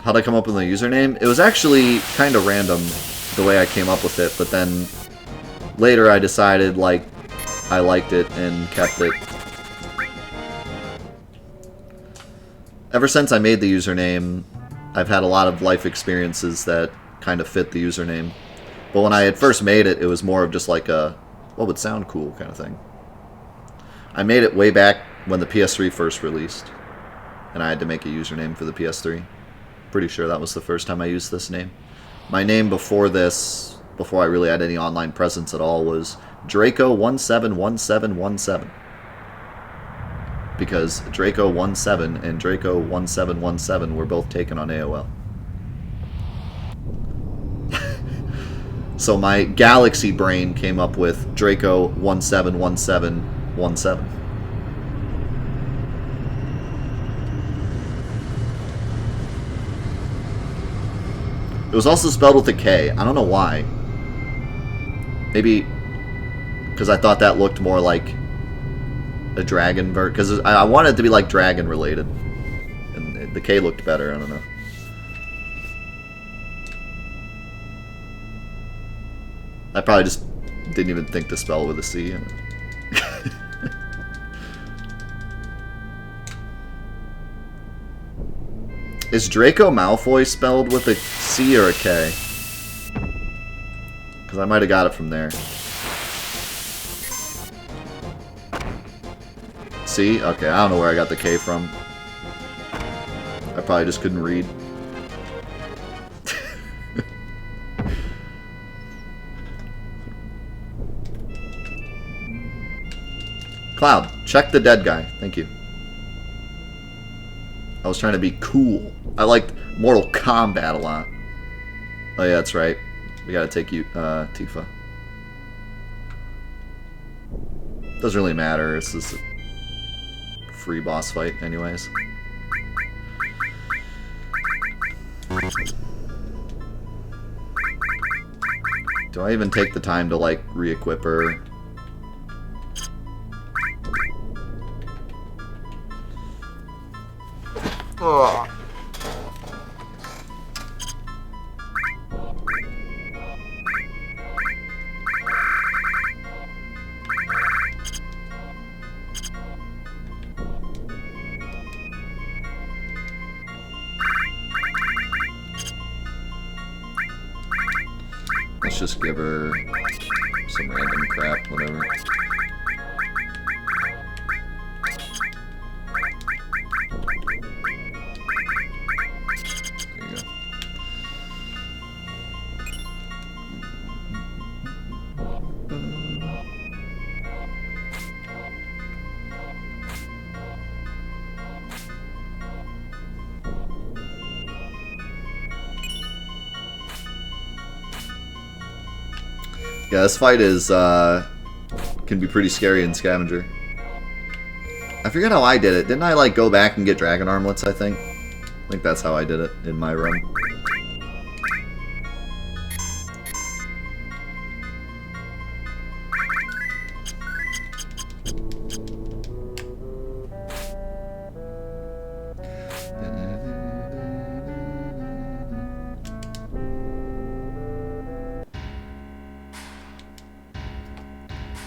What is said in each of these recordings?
How'd I come up with the username? It was actually kind of random the way I came up with it, but then later I decided, like, I liked it and kept it. Ever since I made the username, I've had a lot of life experiences that kind of fit the username. But when I had first made it, it was more of just like a, what would sound cool kind of thing. I made it way back when the PS3 first released, and I had to make a username for the PS3. Pretty sure that was the first time I used this name. My name before this, before I really had any online presence at all, was Draco171717. Because Draco17 and Draco1717 were both taken on AOL. So my galaxy brain came up with Draco171717. It was also spelled with a K. I don't know why. Maybe because I thought that looked more like a dragon vert. Because I wanted it to be like dragon related. And the K looked better. I don't know. I probably just didn't even think to spell with a C. Is Draco Malfoy spelled with a C or a K? Because I might have got it from there. C? Okay, I don't know where I got the K from. I probably just couldn't read. Cloud, check the dead guy. Thank you. I was trying to be cool. I liked Mortal Kombat a lot. Oh yeah, that's right. We gotta take you, Tifa. Doesn't really matter. It's just a free boss fight anyways. Do I even take the time to, like, re-equip her? Ugh. Let's just give her some random crap, whatever. Yeah, this fight is, can be pretty scary in Scavenger. I forget how I did it. Didn't I, like, go back and get dragon armlets, I think? I think that's how I did it in my run.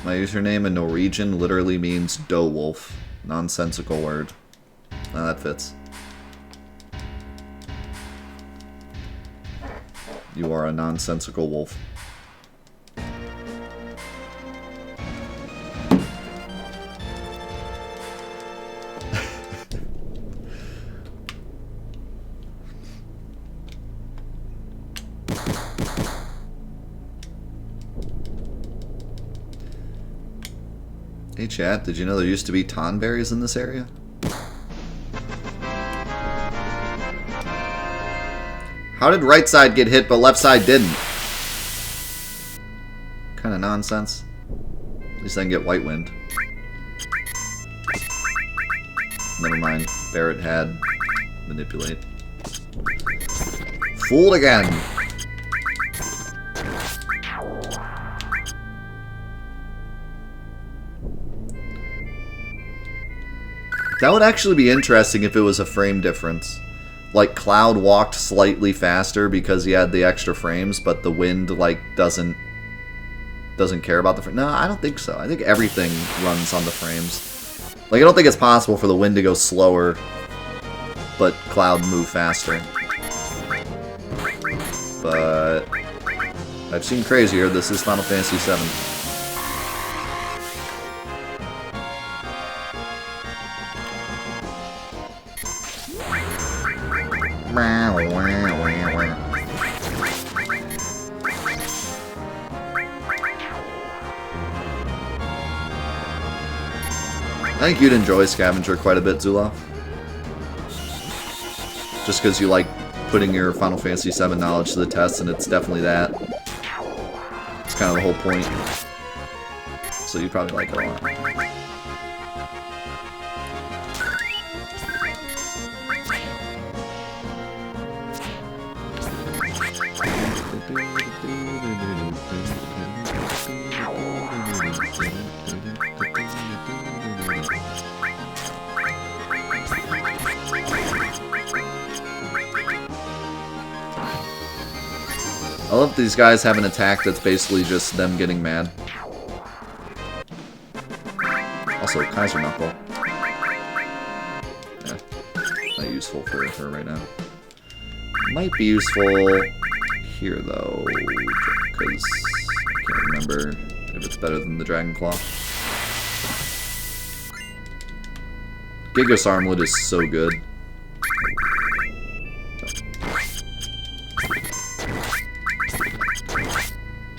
My username in Norwegian literally means doe wolf. Nonsensical word. Now that fits. You are a nonsensical wolf. Hey chat, did you know there used to be tonberries in this area? How did right side get hit but left side didn't? Kind of nonsense. At least I can get white wind. Never mind. Barrett had manipulate. Fooled again! That would actually be interesting if it was a frame difference. like Cloud walked slightly faster because he had the extra frames, but the wind like doesn't care about the frame. No, I don't think so. I think everything runs on the frames. Like, I don't think it's possible for the wind to go slower, but Cloud move faster. But I've seen crazier. This is Final Fantasy VII. I think you'd enjoy Scavenger quite a bit, Zulov. Just because you like putting your Final Fantasy VII knowledge to the test, and it's definitely that. It's kind of the whole point. So you'd probably like it a lot. I love these guys have an attack that's basically just them getting mad. Also, Kaiser Knuckle. Yeah, not useful for her right now. Might be useful here, though, because I can't remember if it's better than the Dragon Claw. Gigas Armlet is so good.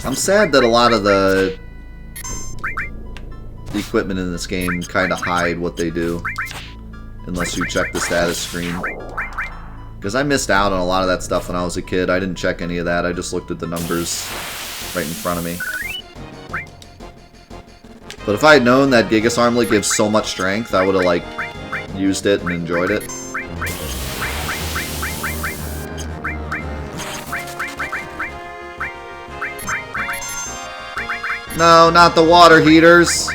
I'm sad that a lot of the equipment in this game kind of hide what they do, unless you check the status screen. Because I missed out on a lot of that stuff when I was a kid. I didn't check any of that. I just looked at the numbers right in front of me. But if I had known that Gigas Armlet gives so much strength, I would have, like, used it and enjoyed it. No, not the water heaters.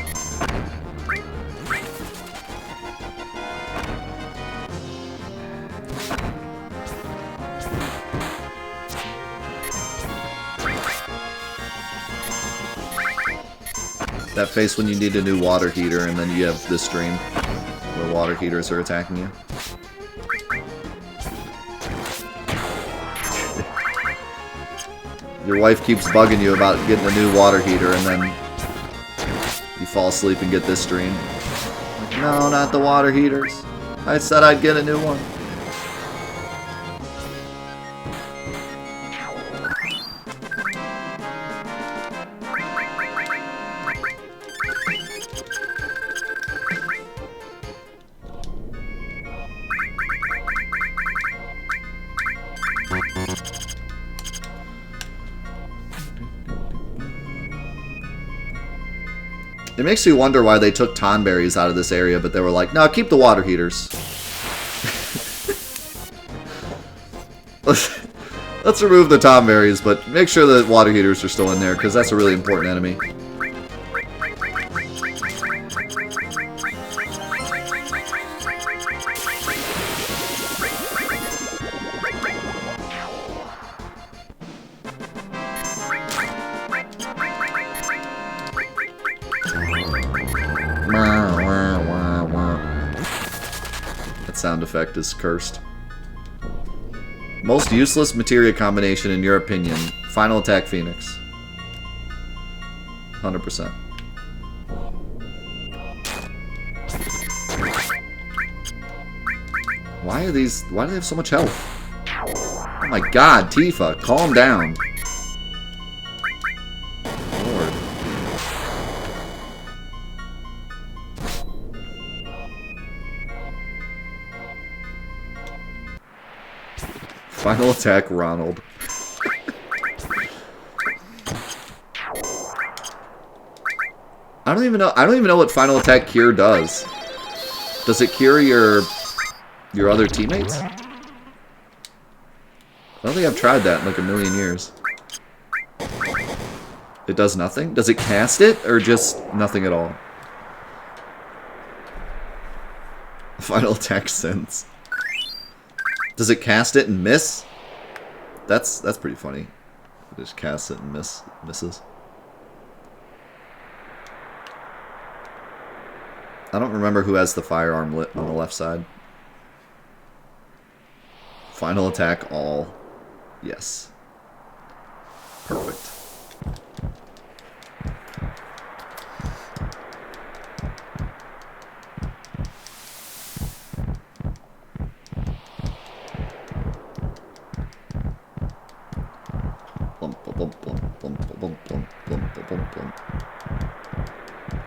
That face when you need a new water heater and then you have this dream where water heaters are attacking you. Your wife keeps bugging you about getting a new water heater, and then you fall asleep and get this dream. Like, no, not the water heaters. I said I'd get a new one. It makes me wonder why they took Tonberries out of this area, but they were like, no, keep the water heaters. Let's remove the Tonberries, but make sure the water heaters are still in there, because that's a really important enemy. That sound effect is cursed. Most useless materia combination in your opinion? Final Attack Phoenix. 100%. Why do they have so much health? Oh my god, Tifa, calm down. Lord. Final Attack Ronald. I don't even know what Final Attack Cure does. Does it cure your other teammates? I don't think I've tried that in like a million years. It does nothing? Does it cast it or just nothing at all? Final Attack Sense. Does it cast it and miss? That's pretty funny. It just casts it and misses. I don't remember who has the firearm lit on the left side. Final attack all. Yes. Perfect.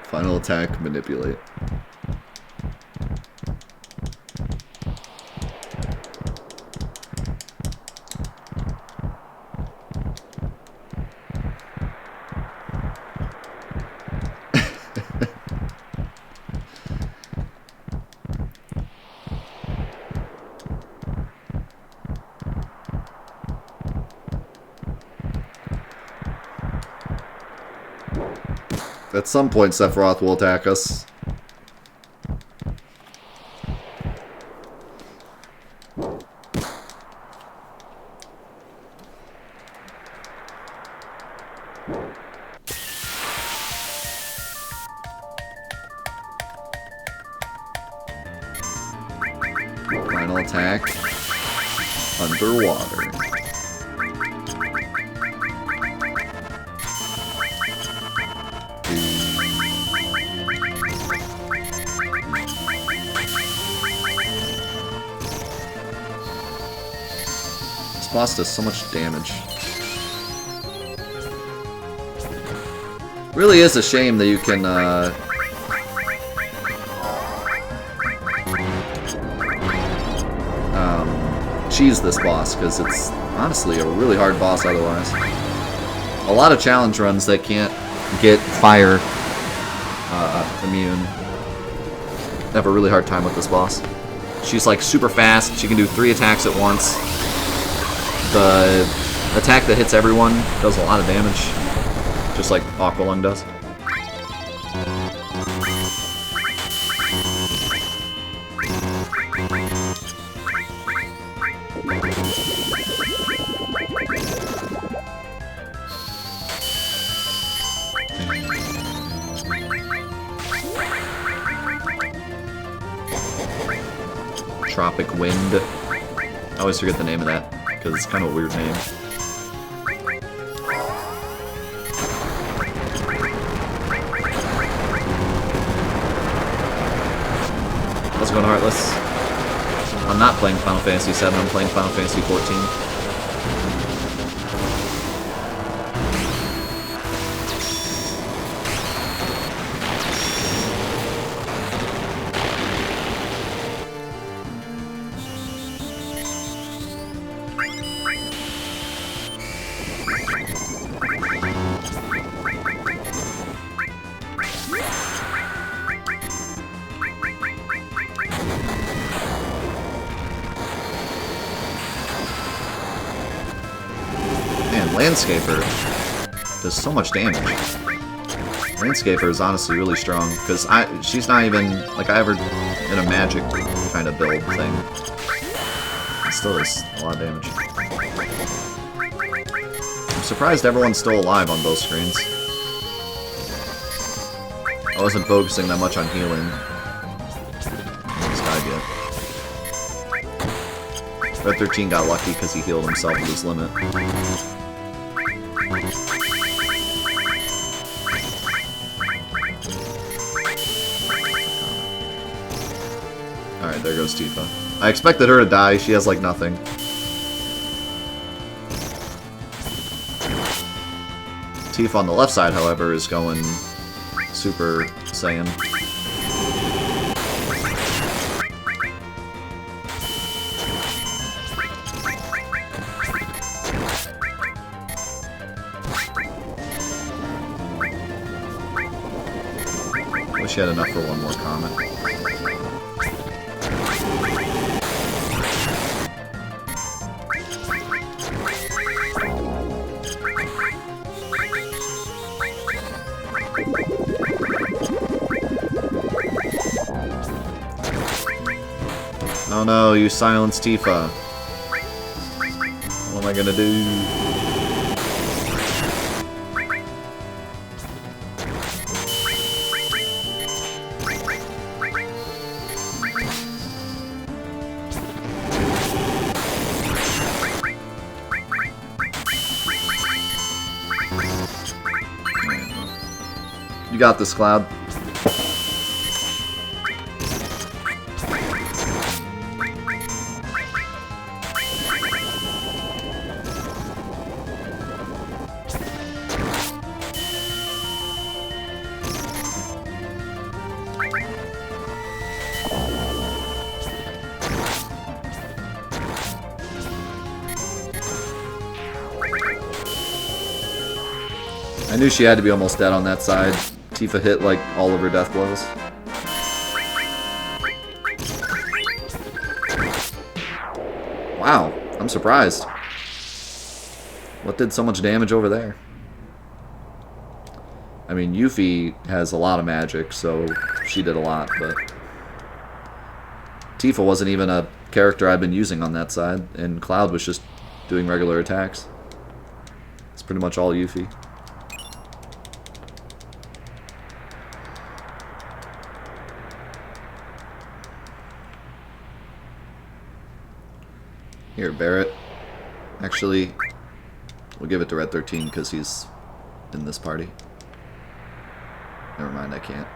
Final attack, manipulate. At some point, Sephiroth will attack us. Final attack. Underwater. This boss does so much damage. Really is a shame that you can cheese this boss, because it's honestly a really hard boss otherwise. A lot of challenge runs that can't get fire immune have a really hard time with this boss. She's like super fast, she can do 3 attacks at once. The attack that hits everyone does a lot of damage, just like Aqualung does. Tropic Wind. I always forget the name of that, because it's kind of a weird name. How's it going, Heartless? I'm not playing Final Fantasy VII, I'm playing Final Fantasy XIV. Landscaper does so much damage. Landscaper is honestly really strong, because she's not even, like, I have her in a magic kind of build thing. It still does a lot of damage. I'm surprised everyone's still alive on both screens. I wasn't focusing that much on healing this guy yet. Red 13 got lucky because he healed himself at his limit. Alright, there goes Tifa. I expected her to die, she has like nothing. Tifa on the left side, however, is going Super Saiyan. Wish he had enough for one more comment. Oh no, you silenced Tifa. I gonna do? You got this, Cloud. I knew she had to be almost dead on that side. Tifa hit like all of her death blows. Wow, I'm surprised. What did so much damage over there? I mean, Yuffie has a lot of magic, so she did a lot, but Tifa wasn't even a character I've been using on that side, and Cloud was just doing regular attacks. It's pretty much all Yuffie. Here, Barret. Actually, we'll give it to Red 13 because he's in this party. Never mind, I can't.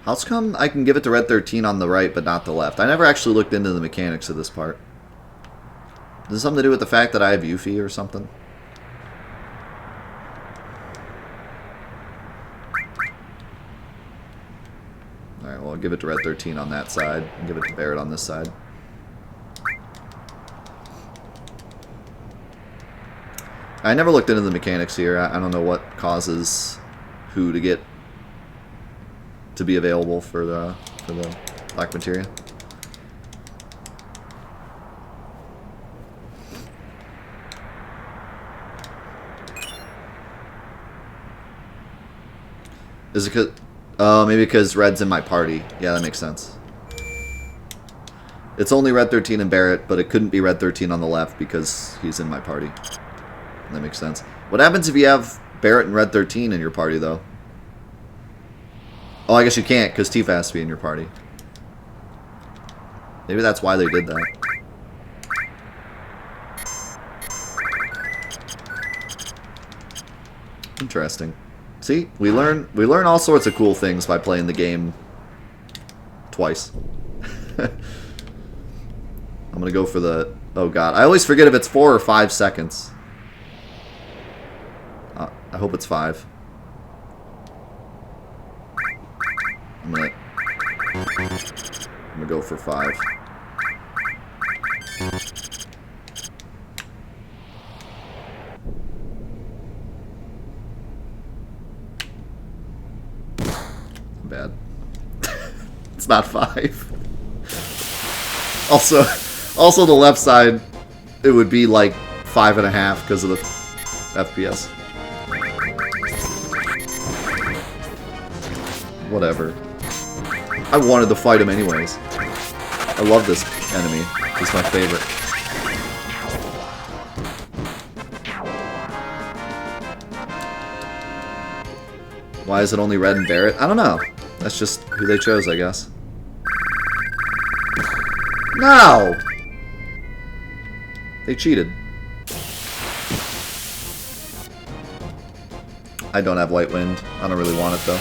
How's come I can give it to Red 13 on the right but not the left? I never actually looked into the mechanics of this part. Does it something to do with the fact that I have Yuffie or something? Alright, well, I'll give it to Red 13 on that side, and give it to Barret on this side. I never looked into the mechanics here. I don't know what causes who to get to be available for the Black Materia. Is it because... maybe because Red's in my party. Yeah, that makes sense. It's only Red 13 and Barret, but it couldn't be Red 13 on the left because he's in my party. That makes sense. What happens if you have Barret and Red 13 in your party, though? Oh, I guess you can't, because Tifa has to be in your party. Maybe that's why they did that. Interesting. See, we learn all sorts of cool things by playing the game twice. I'm gonna go for the... Oh god, I always forget if it's 4 or 5 seconds. I hope it's 5. I'm gonna go for 5. Bad. It's not 5. Also the left side, it would be like 5.5 because of the FPS. Whatever. I wanted to fight him anyways. I love this enemy. He's my favorite. Why is it only Red and Barret? I don't know. That's just who they chose, I guess. No! They cheated. I don't have White Wind. I don't really want it, though.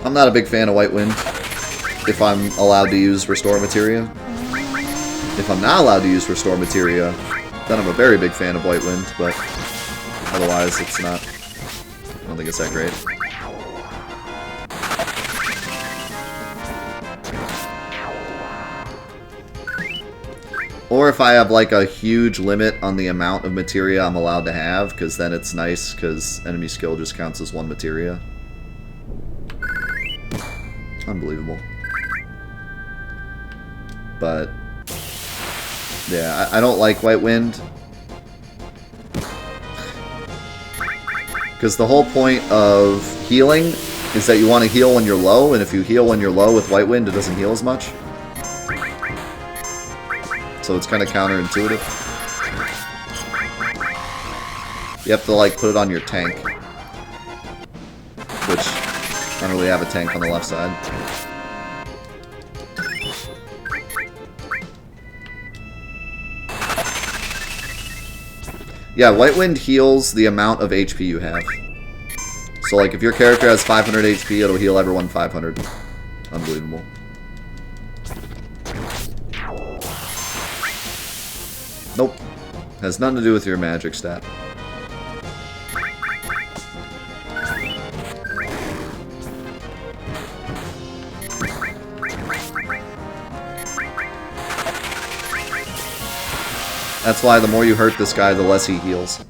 I'm not a big fan of White Wind if I'm allowed to use Restore Materia. If I'm not allowed to use Restore Materia, then I'm a very big fan of White Wind, but otherwise it's not... I don't think it's that great. Or if I have like a huge limit on the amount of materia I'm allowed to have, because then it's nice, because enemy skill just counts as 1 materia. Unbelievable. But yeah, I don't like White Wind. Because the whole point of healing is that you want to heal when you're low, and if you heal when you're low with White Wind, it doesn't heal as much. so it's kind of counterintuitive. You have to, like, put it on your tank. Which, I don't really have a tank on the left side. Yeah, White Wind heals the amount of HP you have. So, like, if your character has 500 HP, it'll heal everyone 500. Unbelievable. Nope. Has nothing to do with your magic stat. That's why the more you hurt this guy, the less he heals.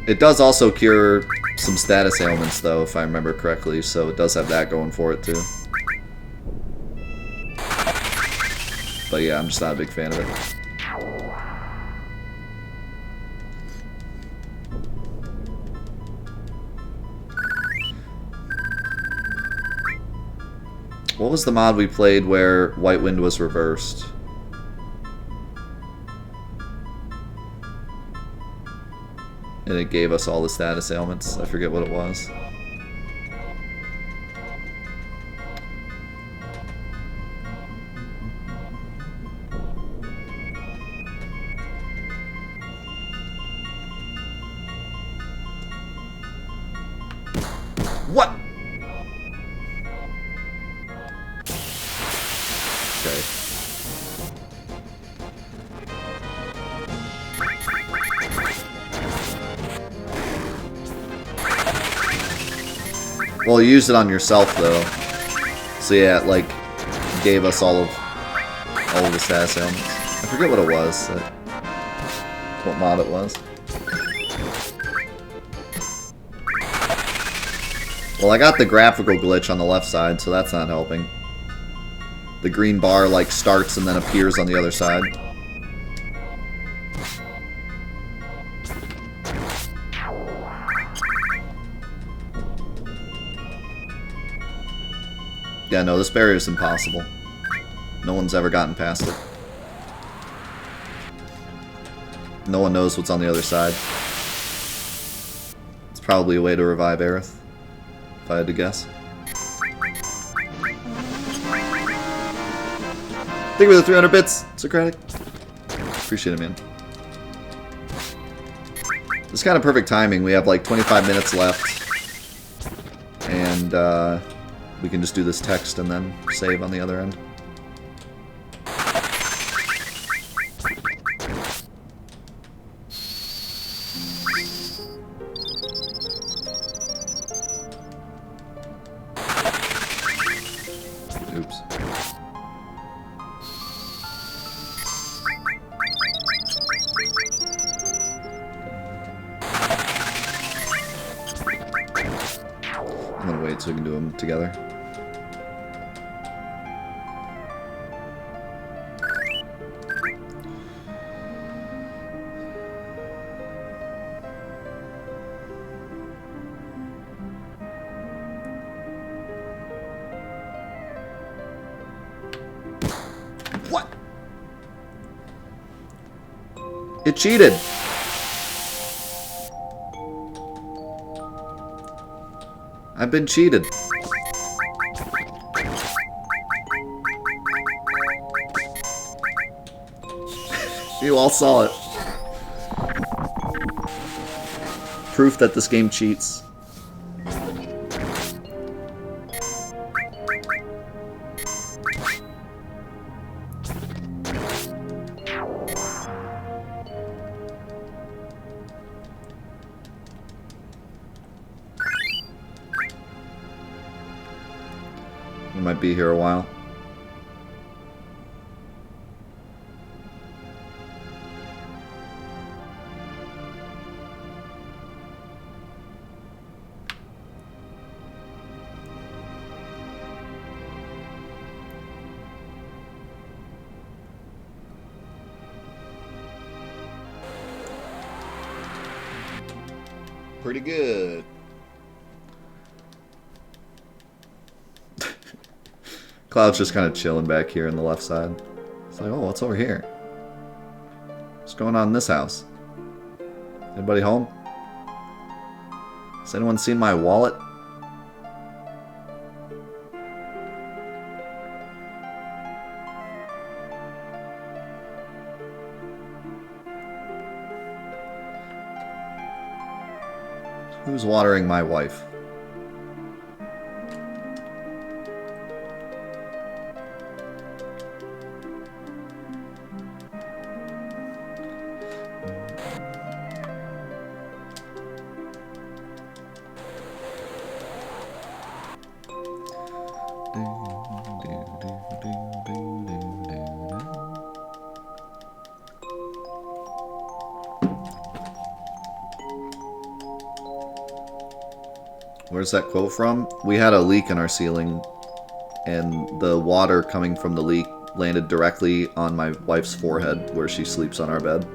It does also cure some status ailments, though, if I remember correctly, so it does have that going for it, too. But yeah, I'm just not a big fan of it. What was the mod we played where White Wind was reversed? And it gave us all the status ailments. I forget what it was. What? Okay. Well, you used it on yourself, though. So yeah, it, like, gave us all of the status ailments. I forget what it was. What mod it was. Well, I got the graphical glitch on the left side, so that's not helping. The green bar, like, starts and then appears on the other side. Yeah, no, this barrier is impossible. No one's ever gotten past it. No one knows what's on the other side. It's probably a way to revive Aerith, if I had to guess. Thank you for the 300 bits, Socratic. Appreciate it, man. It's kind of perfect timing. We have like 25 minutes left. And, we can just do this text and then save on the other end. Oops. I'm gonna wait so we can do them together. What? It cheated. I've been cheated. You all saw it. Proof that this game cheats. We might be here a while. pretty good. Cloud's just kind of chilling back here on the left side. It's like, oh, what's over here? What's going on in this house? Anybody home? Has anyone seen my wallet? Who's watering my wife? Where's that quote from? We had a leak in our ceiling, and the water coming from the leak landed directly on my wife's forehead where she sleeps on our bed.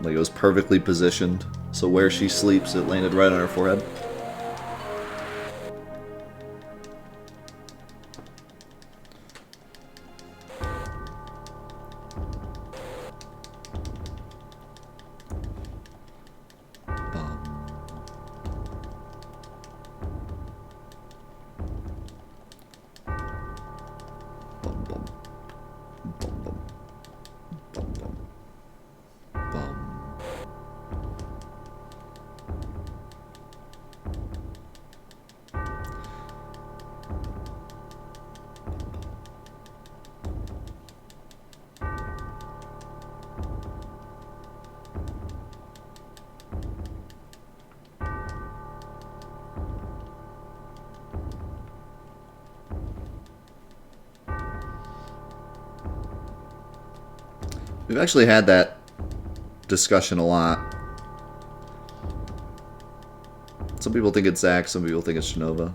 Like, it was perfectly positioned, so where she sleeps, it landed right on her forehead. We've actually had that discussion a lot. Some people think it's Zach, some people think it's Genova.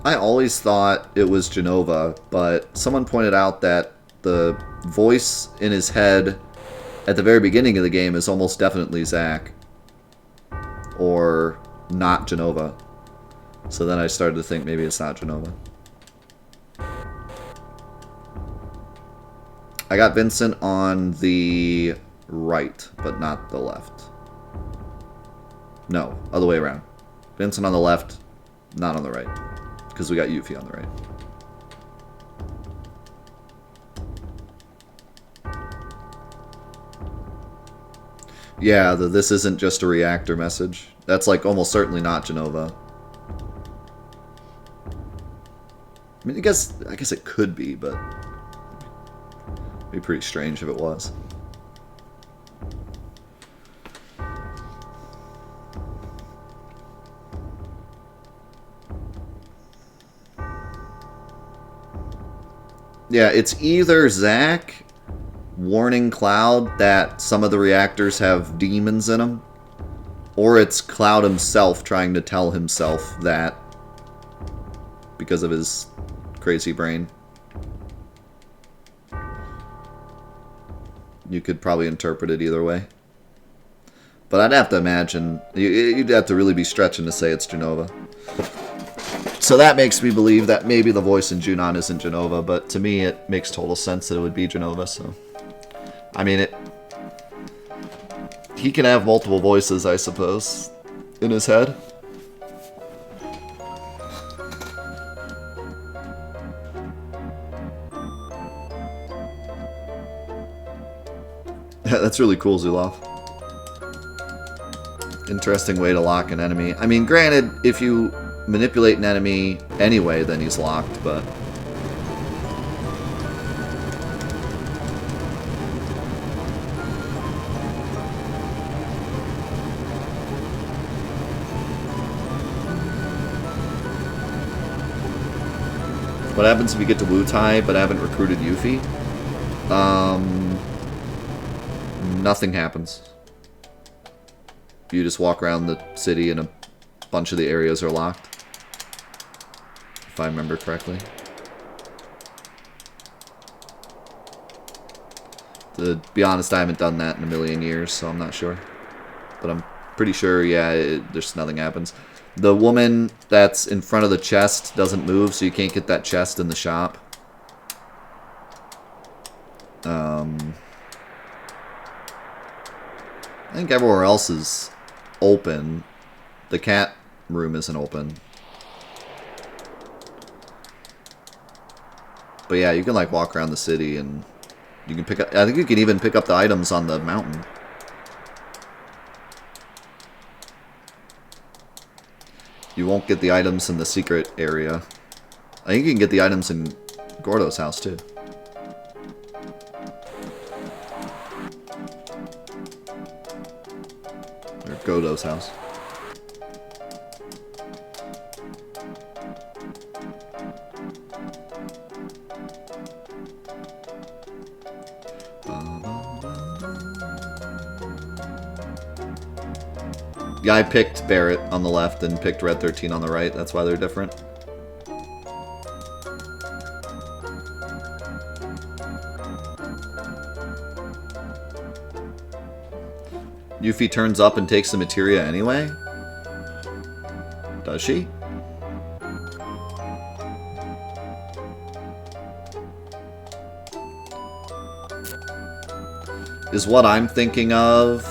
I always thought it was Genova, but someone pointed out that the voice in his head at the very beginning of the game is almost definitely Zach. Or not Genova. So then I started to think maybe it's not Genova. I got Vincent on the right, but not the left. No, other way around. Vincent on the left, not on the right. Because we got Yuffie on the right. Yeah, this isn't just a reactor message. That's like almost certainly not Genova. I mean, I guess it could be, but it'd be pretty strange if it was. Yeah, it's either Zach warning Cloud that some of the reactors have demons in them, or it's Cloud himself trying to tell himself that because of his crazy brain. You could probably interpret it either way. But I'd have to imagine, you'd have to really be stretching to say it's Genova. So that makes me believe that maybe the voice in Junon isn't Genova, but to me it makes total sense that it would be Genova, so... I mean, he can have multiple voices, I suppose, in his head. That's really cool, Zulov. Interesting way to lock an enemy. I mean, granted, if you manipulate an enemy anyway, then he's locked, but... What happens if you get to Wutai but haven't recruited Yuffie? Nothing happens. You just walk around the city and a bunch of the areas are locked. if I remember correctly. To be honest, I haven't done that in a million years, so I'm not sure. But I'm pretty sure, yeah, there's nothing happens. The woman that's in front of the chest doesn't move, so you can't get that chest in the shop. I think everywhere else is open. The cat room isn't open. But yeah, you can like walk around the city and you can pick up... I think you can even pick up the items on the mountain. You won't get the items in the secret area. I think you can get the items in Gordo's house too. Or Godo's house. Yeah, I picked Barrett on the left and picked Red 13 on the right. That's why they're different. Yuffie turns up and takes the materia anyway? Does she? Is what I'm thinking of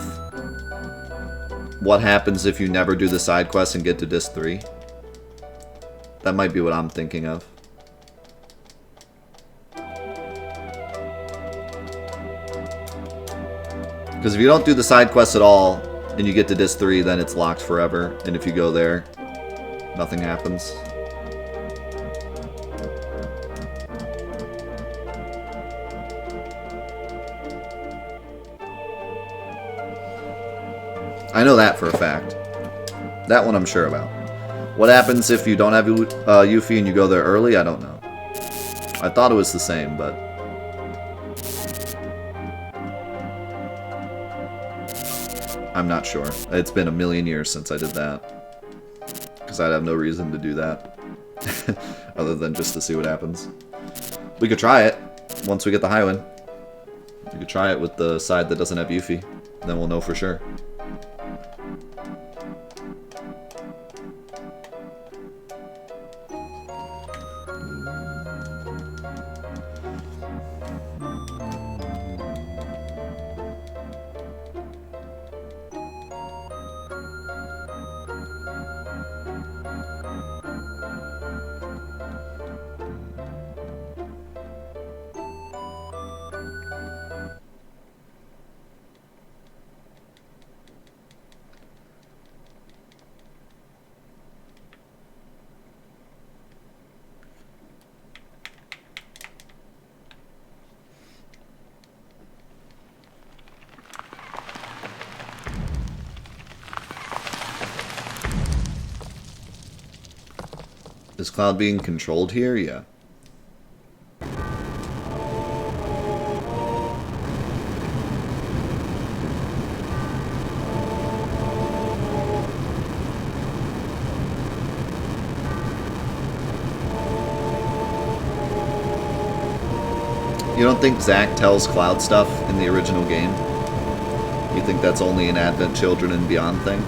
what happens if you never do the side quest and get to Disc 3? That might be what I'm thinking of. Because if you don't do the side quest at all, and you get to Disc 3, then it's locked forever. And if you go there, nothing happens. I know that for a fact. That one I'm sure about. What happens if you don't have Yuffie and you go there early? I don't know. I thought it was the same, but... I'm not sure. It's been a million years since I did that. Because I'd have no reason to do that. Other than just to see what happens. We could try it once we get the Highwind. We could try it with the side that doesn't have Yuffie. Then we'll know for sure. Is Cloud being controlled here? Yeah. You don't think Zack tells Cloud stuff in the original game? You think that's only an Advent Children and Beyond thing?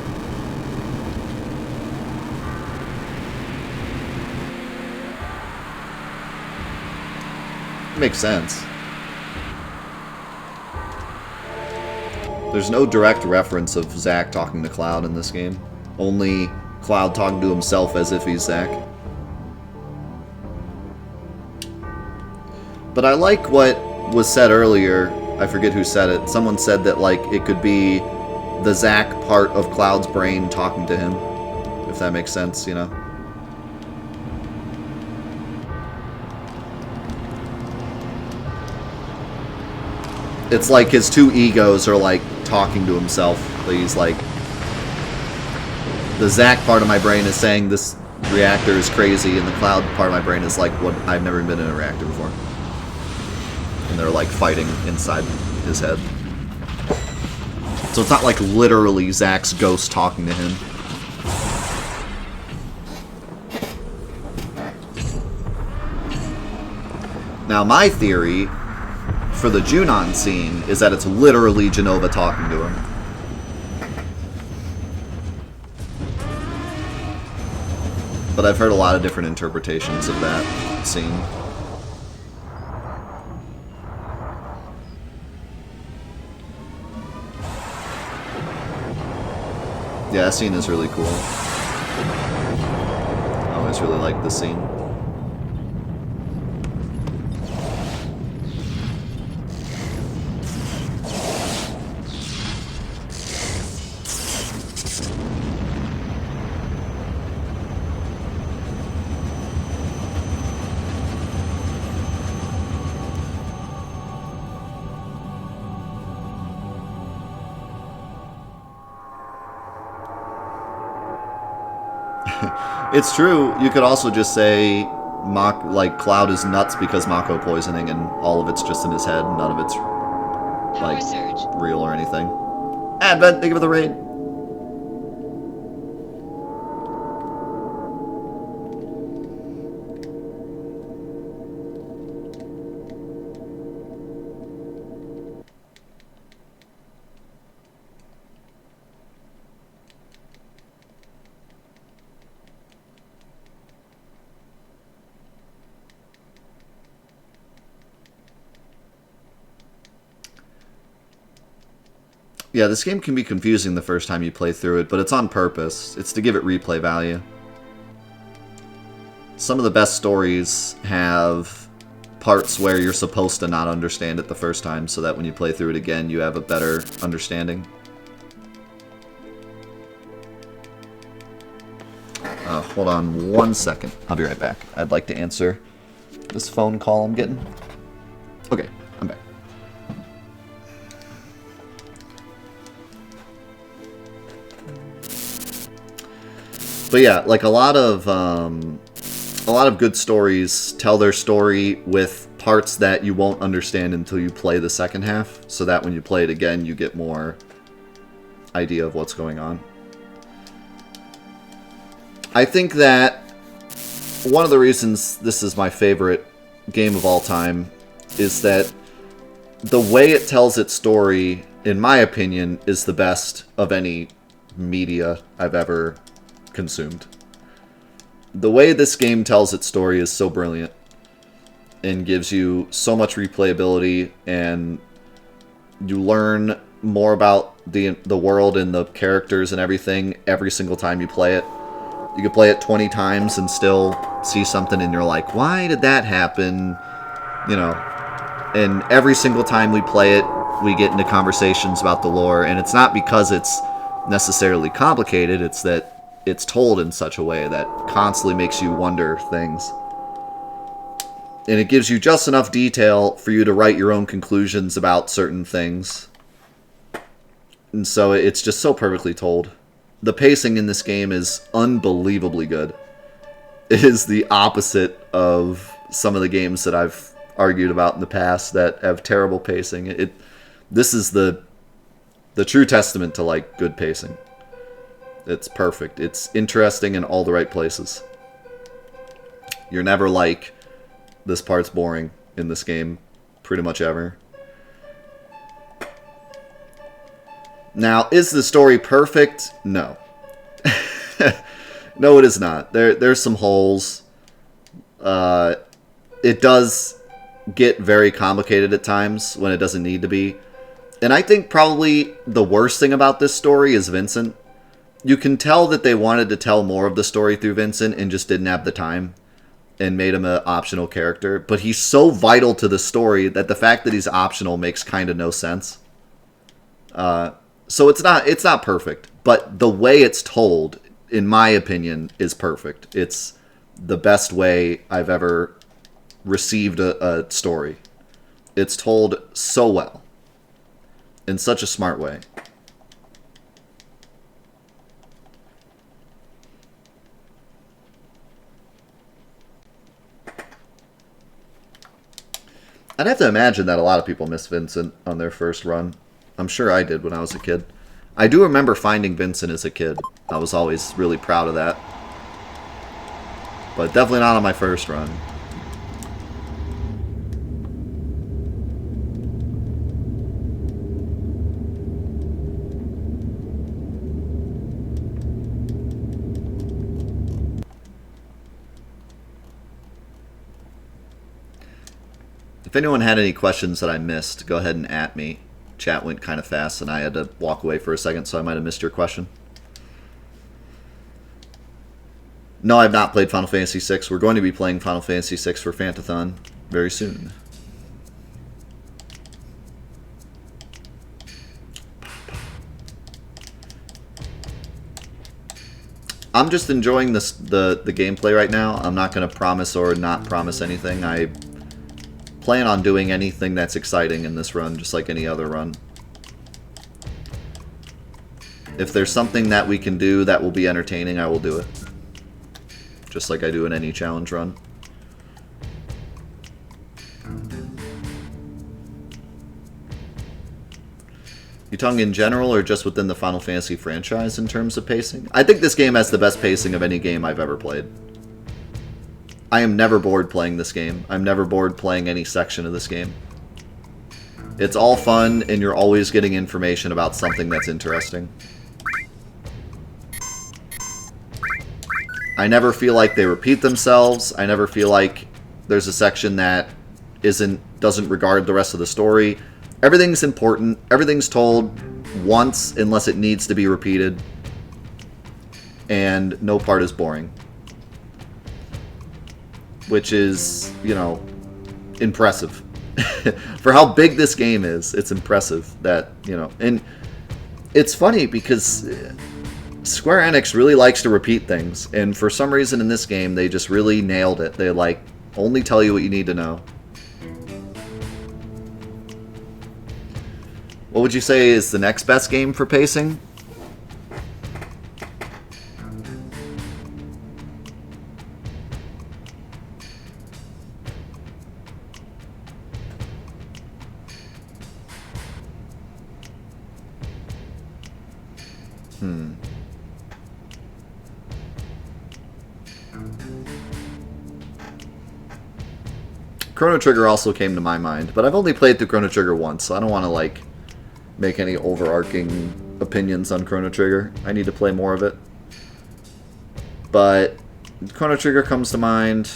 Makes sense. There's no direct reference of Zack talking to Cloud in this game. Only Cloud talking to himself as if he's Zack. But I like what was said earlier. I forget who said it. Someone said that like it could be the Zack part of Cloud's brain talking to him. If that makes sense, you know? It's like his two egos are like talking to himself. He's like, the Zack part of my brain is saying this reactor is crazy, and the Cloud part of my brain is like, what, I've never been in a reactor before. And they're like fighting inside his head. So it's not like literally Zack's ghost talking to him. Now, my theory for the Junon scene is that it's literally Jenova talking to him. But I've heard a lot of different interpretations of that scene. Yeah, that scene is really cool. I always really like this scene. It's true. You could also just say like Cloud is nuts because Mako poisoning, and all of it's just in his head. None of it's like real or anything. Advent, thank you for the raid. Yeah, this game can be confusing the first time you play through it, but it's on purpose. It's to give it replay value. Some of the best stories have parts where you're supposed to not understand it the first time, so that when you play through it again, you have a better understanding. Hold on 1 second. I'll be right back. I'd like to answer this phone call I'm getting. Okay, I'm back. But yeah, like a lot of good stories tell their story with parts that you won't understand until you play the second half, so that when you play it again, you get more idea of what's going on. I think that one of the reasons this is my favorite game of all time is that the way it tells its story, in my opinion, is the best of any media I've ever consumed. The way this game tells its story is so brilliant and gives you so much replayability, and you learn more about the world and the characters and everything every single time you play it. You can play it 20 times and still see something and you're like, why did that happen? You know, and every single time we play it, we get into conversations about the lore, and it's not because it's necessarily complicated, it's that it's told in such a way that constantly makes you wonder things. And it gives you just enough detail for you to write your own conclusions about certain things. And so it's just so perfectly told. The pacing in this game is unbelievably good. It is the opposite of some of the games that I've argued about in the past that have terrible pacing. This is the true testament to like good pacing. It's perfect. It's interesting in all the right places. You're never like, this part's boring in this game, pretty much ever. Now, is the story perfect? No. No, it is not. There's some holes. It does get very complicated at times when it doesn't need to be. And I think probably the worst thing about this story is Vincent. You can tell that they wanted to tell more of the story through Vincent and just didn't have the time and made him an optional character. But he's so vital to the story that the fact that he's optional makes kind of no sense. So it's not perfect, but the way it's told, in my opinion, is perfect. It's the best way I've ever received a story. It's told so well, in such a smart way. I'd have to imagine that a lot of people miss Vincent on their first run. I'm sure I did when I was a kid. I do remember finding Vincent as a kid. I was always really proud of that. But definitely not on my first run. anyone had any questions that I missed, go ahead and at me. Chat went kind of fast, and I had to walk away for a second, so I might have missed your question. No, I've not played Final Fantasy VI. We're going to be playing Final Fantasy VI for Fantathon very soon. I'm just enjoying the gameplay right now. I'm not going to promise or not promise anything. I plan on doing anything that's exciting in this run, just like any other run. If there's something that we can do that will be entertaining, I will do it. Just like I do in any challenge run. You talking in general or just within the Final Fantasy franchise in terms of pacing? I think this game has the best pacing of any game I've ever played. I am never bored playing this game. I'm never bored playing any section of this game. It's all fun, and you're always getting information about something that's interesting. I never feel like they repeat themselves. I never feel like there's a section that doesn't regard the rest of the story. Everything's important. Everything's told once unless it needs to be repeated. And no part is boring. Which is, you know, impressive. For how big this game is, it's impressive that, you know. And it's funny because Square Enix really likes to repeat things. And for some reason in this game, they just really nailed it. They, like, only tell you what you need to know. What would you say is the next best game for pacing? Chrono Trigger also came to my mind, but I've only played through Chrono Trigger once, so I don't want to, like, make any overarching opinions on Chrono Trigger. I need to play more of it. But Chrono Trigger comes to mind.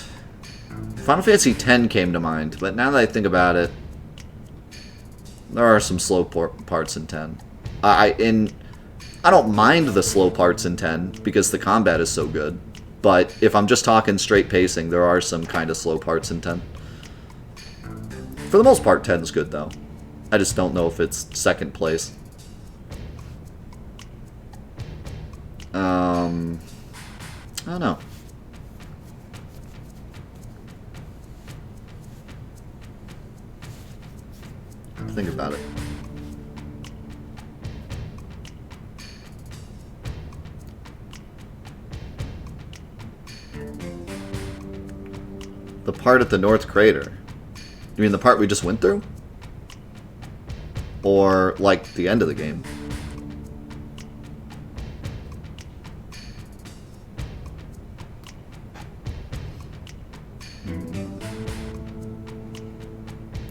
Final Fantasy X came to mind, but now that I think about it, there are some slow parts in 10. I don't mind the slow parts in 10 because the combat is so good. But if I'm just talking straight pacing, there are some kind of slow parts in 10. For the most part, 10's good, though. I just don't know if it's second place. I don't know. Think about it. The part at the North Crater. You mean the part we just went through? Or, like, the end of the game?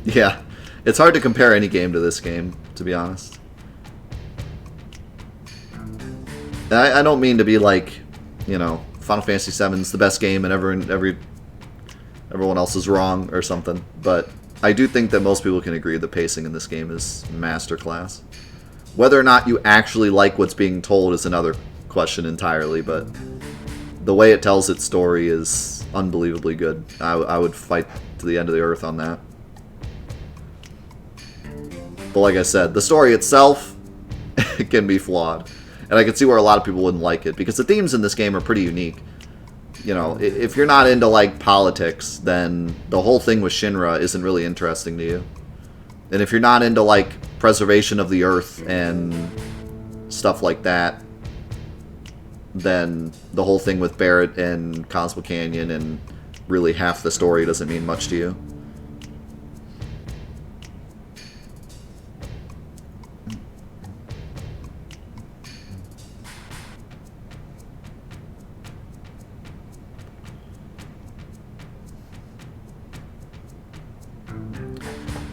Yeah. It's hard to compare any game to this game, to be honest. And I don't mean to be like, you know, Final Fantasy VII's the best game and everyone else is wrong or something, but I do think that most people can agree the pacing in this game is masterclass. Whether or not you actually like what's being told is another question entirely, but the way it tells its story is unbelievably good. I would fight to the end of the earth on that. But like I said, the story itself can be flawed. And I can see where a lot of people wouldn't like it, because the themes in this game are pretty unique. You know, if you're not into, like, politics, then the whole thing with Shinra isn't really interesting to you. And if you're not into, like, preservation of the Earth and stuff like that, then the whole thing with Barrett and Cosmo Canyon and really half the story doesn't mean much to you.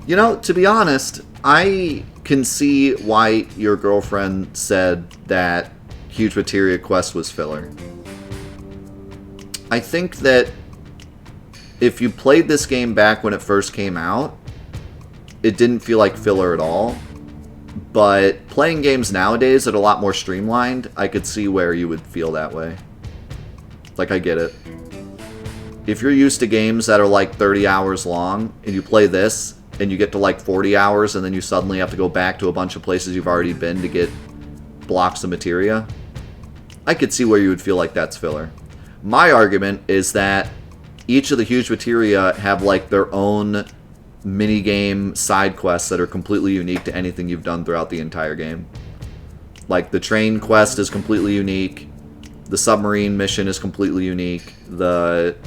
You know, to be honest, I can see why your girlfriend said that Huge Materia Quest was filler. I think that if you played this game back when it first came out, it didn't feel like filler at all. But playing games nowadays that are a lot more streamlined, I could see where you would feel that way. Like, I get it. If you're used to games that are like 30 hours long, and you play this, and you get to like 40 hours, and then you suddenly have to go back to a bunch of places you've already been to get blocks of materia, I could see where you would feel like that's filler. My argument is that each of the huge materia have like their own minigame side quests that are completely unique to anything you've done throughout the entire game. Like, the train quest is completely unique. The submarine mission is completely unique. The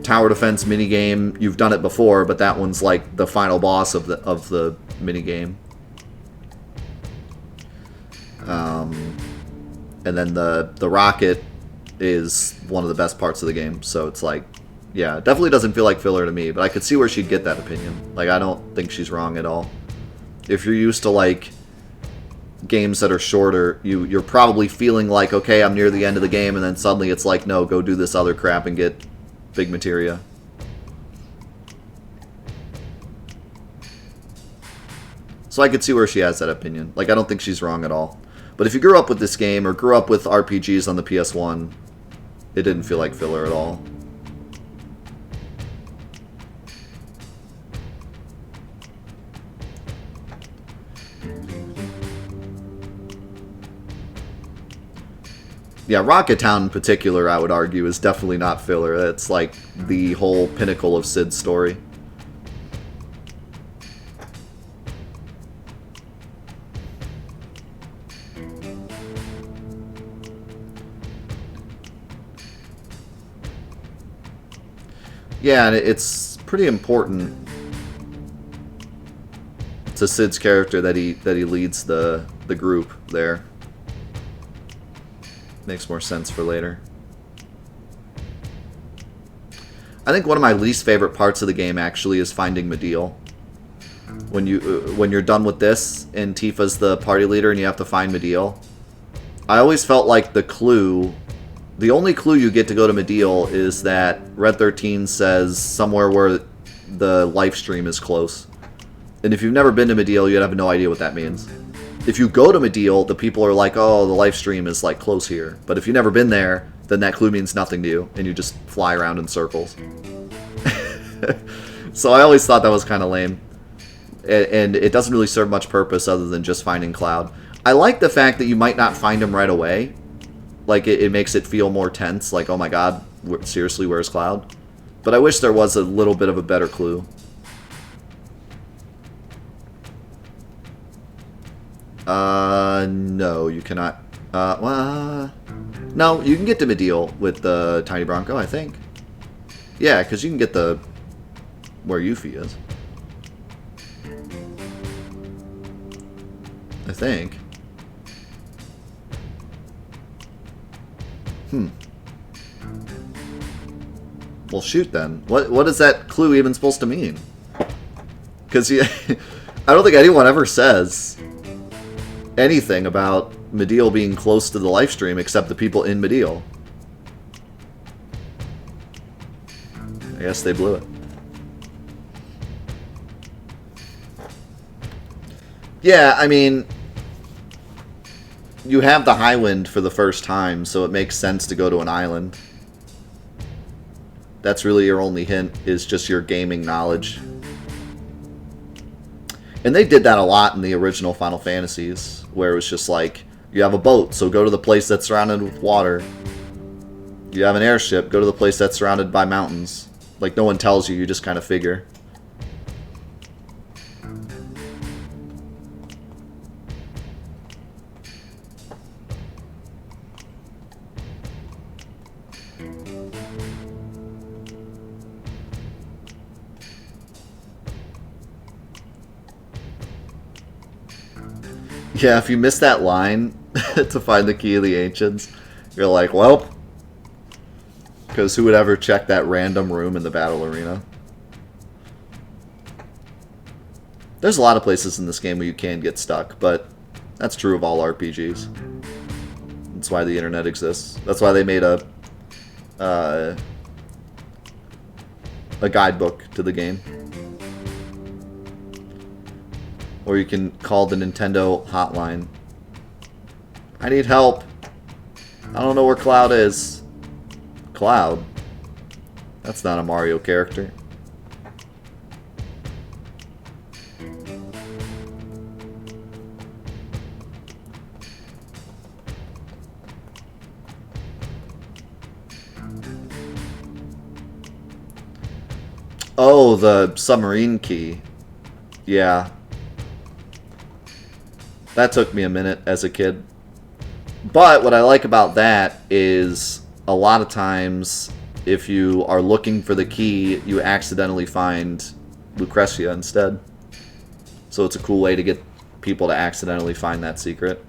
tower defense minigame, you've done it before, but that one's like the final boss of the minigame. And then the rocket is one of the best parts of the game. So it's like, yeah, it definitely doesn't feel like filler to me, but I could see where she'd get that opinion. Like, I don't think she's wrong at all. If you're used to, like, games that are shorter, you're probably feeling like, okay, I'm near the end of the game, and then suddenly it's like, no, go do this other crap and get big materia. So I could see where she has that opinion. Like, I don't think she's wrong at all. But if you grew up with this game, or grew up with RPGs on the PS1, it didn't feel like filler at all. Yeah, Rocket Town in particular, I would argue, is definitely not filler. That's like the whole pinnacle of Sid's story. Yeah, and it's pretty important to Sid's character that he leads the group there. Makes more sense for later. I think one of my least favorite parts of the game actually is finding Medeal. When you're done with this and Tifa's the party leader and you have to find Medeal, I always felt like the only clue you get to go to Medeal is that Red 13 says somewhere where the life stream is close. And if you've never been to Medeal, you'd have no idea what that means. If you go to Medeal, the people are like, oh, the life stream is like close here. But if you've never been there, then that clue means nothing to you, and you just fly around in circles. So I always thought that was kind of lame. And it doesn't really serve much purpose other than just finding Cloud. I like the fact that you might not find him right away. Like, it makes it feel more tense, like, oh my god, seriously, where's Cloud? But I wish there was a little bit of a better clue. No, you cannot. Well, no, you can get to Medeal with the Tiny Bronco, I think. Yeah, because you can get where Yuffie is. I think. Well, shoot then. What is that clue even supposed to mean? Because I don't think anyone ever says anything about Medeal being close to the live stream except the people in Medeal. I guess they blew it. Yeah, I mean, you have the Highwind for the first time, so it makes sense to go to an island. That's really your only hint, is just your gaming knowledge. And they did that a lot in the original Final Fantasies, where it was just like, you have a boat, so go to the place that's surrounded with water. You have an airship, go to the place that's surrounded by mountains. Like, no one tells you, you just kind of figure. Yeah, if you miss that line to find the key of the ancients, you're like, well, because who would ever check that random room in the battle arena? There's a lot of places in this game where you can get stuck, but that's true of all RPGs. That's why the internet exists. That's why they made a a guidebook to the game. Or you can call the Nintendo hotline. I need help. I don't know where Cloud is. Cloud? That's not a Mario character. Oh, the submarine key. Yeah. That took me a minute as a kid. But what I like about that is a lot of times if you are looking for the key, you accidentally find Lucretia instead. So it's a cool way to get people to accidentally find that secret.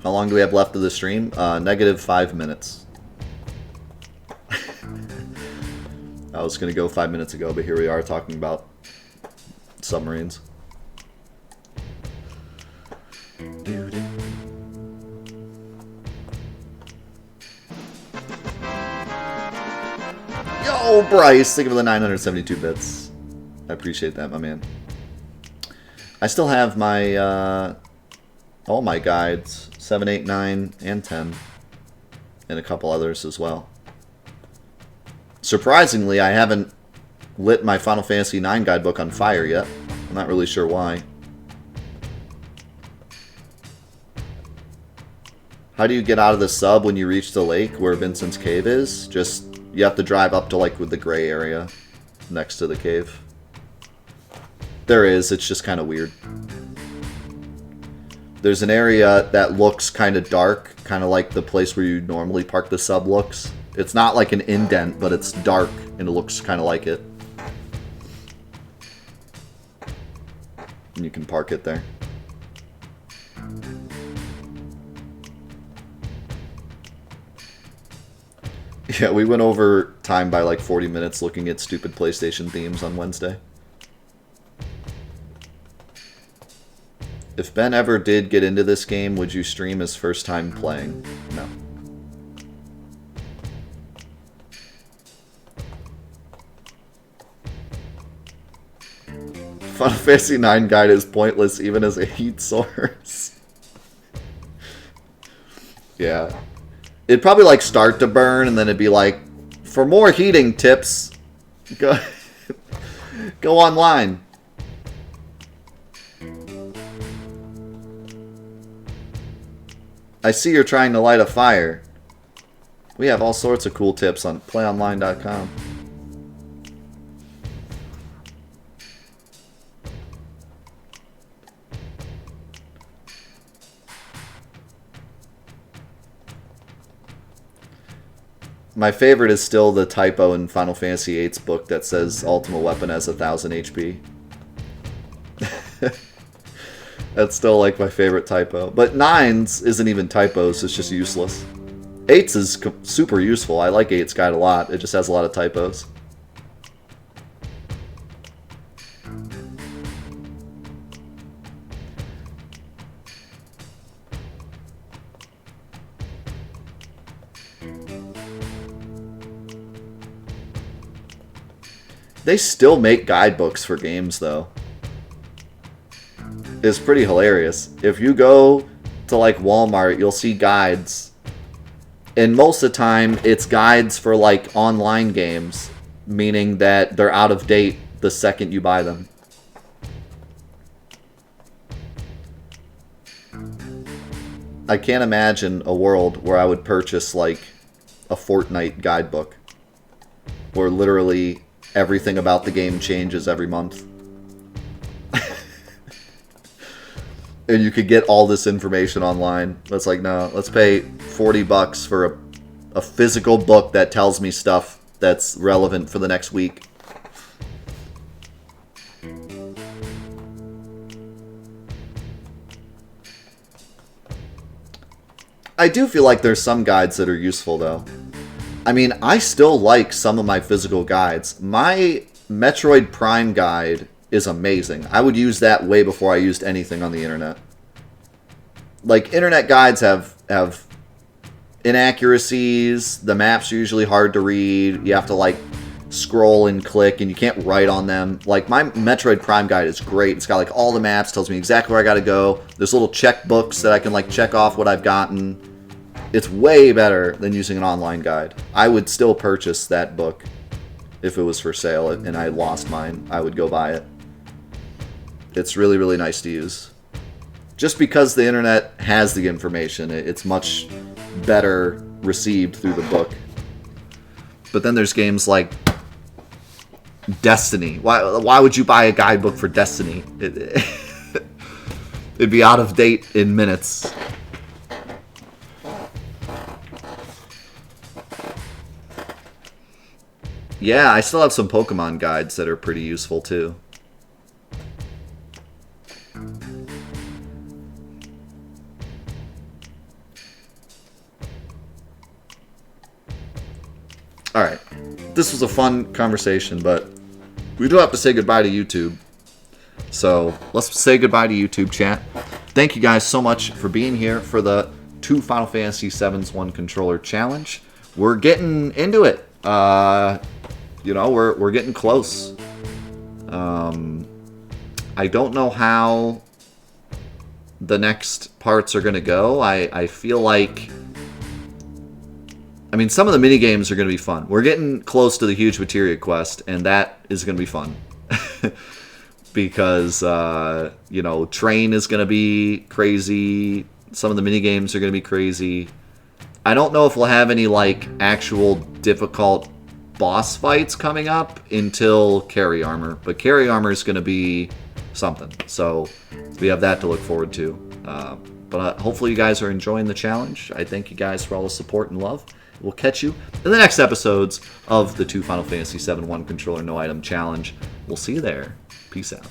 How long do we have left of the stream? Negative 5 minutes. I was going to go 5 minutes ago, but here we are talking about submarines. Yo, Bryce! Think of the 972 bits. I appreciate that, my man. I still have my, all my guides. 7, 8, 9, and 10. And a couple others as well. Surprisingly, I haven't lit my Final Fantasy IX guidebook on fire yet. I'm not really sure why. How do you get out of the sub when you reach the lake where Vincent's cave is? Just, you have to drive up to like with the gray area next to the cave. There is, it's just kind of weird. There's an area that looks kind of dark, kind of like the place where you normally park the sub looks. It's not like an indent, but it's dark, and it looks kind of like it. And you can park it there. Yeah, we went over time by like 40 minutes looking at stupid PlayStation themes on Wednesday. If Ben ever did get into this game, would you stream his first time playing? No. Final Fantasy IX guide is pointless even as a heat source. Yeah. It'd probably like start to burn and then it'd be like, for more heating tips, go, go online. I see you're trying to light a fire. We have all sorts of cool tips on playonline.com. My favorite is still the typo in Final Fantasy VIII's book that says Ultimate Weapon has 1000 HP. That's still like my favorite typo. But 9's isn't even typos, it's just useless. 8's is super useful. I like 8's guide a lot. It just has a lot of typos. They still make guidebooks for games, though. It's pretty hilarious. If you go to, like, Walmart, you'll see guides. And most of the time, it's guides for, like, online games. Meaning that they're out of date the second you buy them. I can't imagine a world where I would purchase, like, a Fortnite guidebook. Where literally everything about the game changes every month. And you could get all this information online. That's like, no, let's pay $40 for a physical book that tells me stuff that's relevant for the next week. I do feel like there's some guides that are useful, though. I mean, I still like some of my physical guides. My Metroid Prime guide is amazing. I would use that way before I used anything on the internet. Like, internet guides have inaccuracies. The maps are usually hard to read. You have to like scroll and click, and you can't write on them. Like my Metroid Prime guide is great. It's got like all the maps, tells me exactly where I gotta go. There's little checkbooks that I can like check off what I've gotten. It's way better than using an online guide. I would still purchase that book if it was for sale and I lost mine. I would go buy it. It's really, really nice to use. Just because the internet has the information, it's much better received through the book. But then there's games like Destiny. Why would you buy a guidebook for Destiny? It'd be out of date in minutes. Yeah, I still have some Pokemon guides that are pretty useful too. Alright, this was a fun conversation, but we do have to say goodbye to YouTube. So, let's say goodbye to YouTube, chat. Thank you guys so much for being here for the 2 Final Fantasy VII's 1 controller challenge. We're getting into it. You know, we're getting close. I don't know how the next parts are going to go. I feel like... I mean, some of the mini games are going to be fun. We're getting close to the huge Materia quest, and that is going to be fun. Because, you know, Train is going to be crazy. Some of the mini games are going to be crazy. I don't know if we'll have any, like, actual difficult boss fights coming up until Carry Armor. But Carry Armor is going to be something. So, we have that to look forward to. But hopefully you guys are enjoying the challenge. I thank you guys for all the support and love. We'll catch you in the next episodes of the 2 Final Fantasy VII 1 Controller No Item Challenge. We'll see you there. Peace out.